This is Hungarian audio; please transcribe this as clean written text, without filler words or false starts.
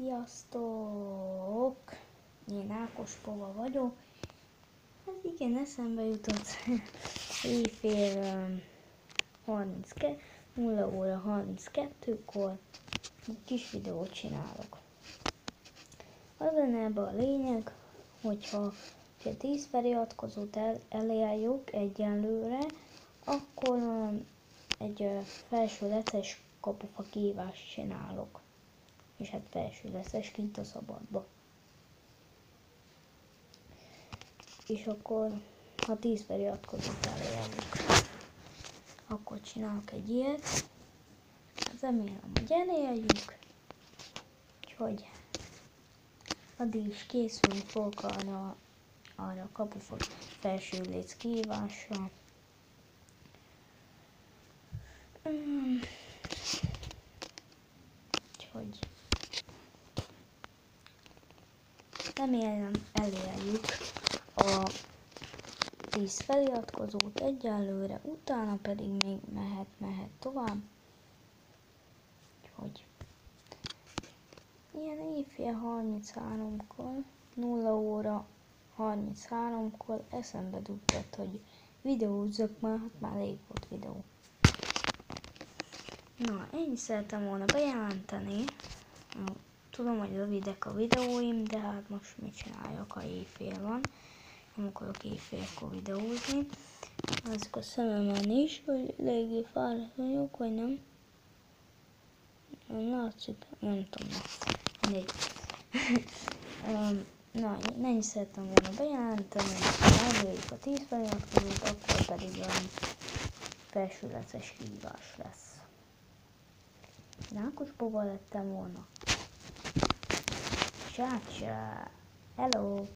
Sziasztok! Én Ákos Pova vagyok. Hát igen, eszembe jutott éjfél 0 óra 32-kor egy kis videót csinálok. Az lenne ebben a lényeg, hogyha 10 feliratkozót elérjük egyenlőre, akkor egy felsőletes kapufa kívást csinálok. És hát felsőletes kint a szabadba. És akkor, ha 10 feliratkozót elérjük, akkor csinálok egy ilyet. Hát remélem, hogy elérjük. Úgyhogy addig is készülni fogok arra a kapufa felső léc kihívásra. Úgyhogy remélem elérjük a 10 feliratkozót egyelőre, utána pedig még mehet tovább. Úgyhogy ilyen éjfél 33-kor, 0 óra 33-kor eszembe jutott, hogy videózzak már, hát már elég volt videó. Na, ennyit szerettem volna bejelenteni. Tudom, hogy rövidek a videóim, de hát most mit csináljak, ha éjfél van. Nem akarok éjfélkor videózni. Azok a szememen is, hogy eléggé fáradt vagyok, vagy nem. Nem látszik, nem tudom. Mindegy. Na, ennyit szerettem volna bejelenteni. Ha elérjük a 10 feliratkozót, akkor pedig olyan felsőletes kihívás lesz. Én Ákos Pova lettem volna. Csá, hello!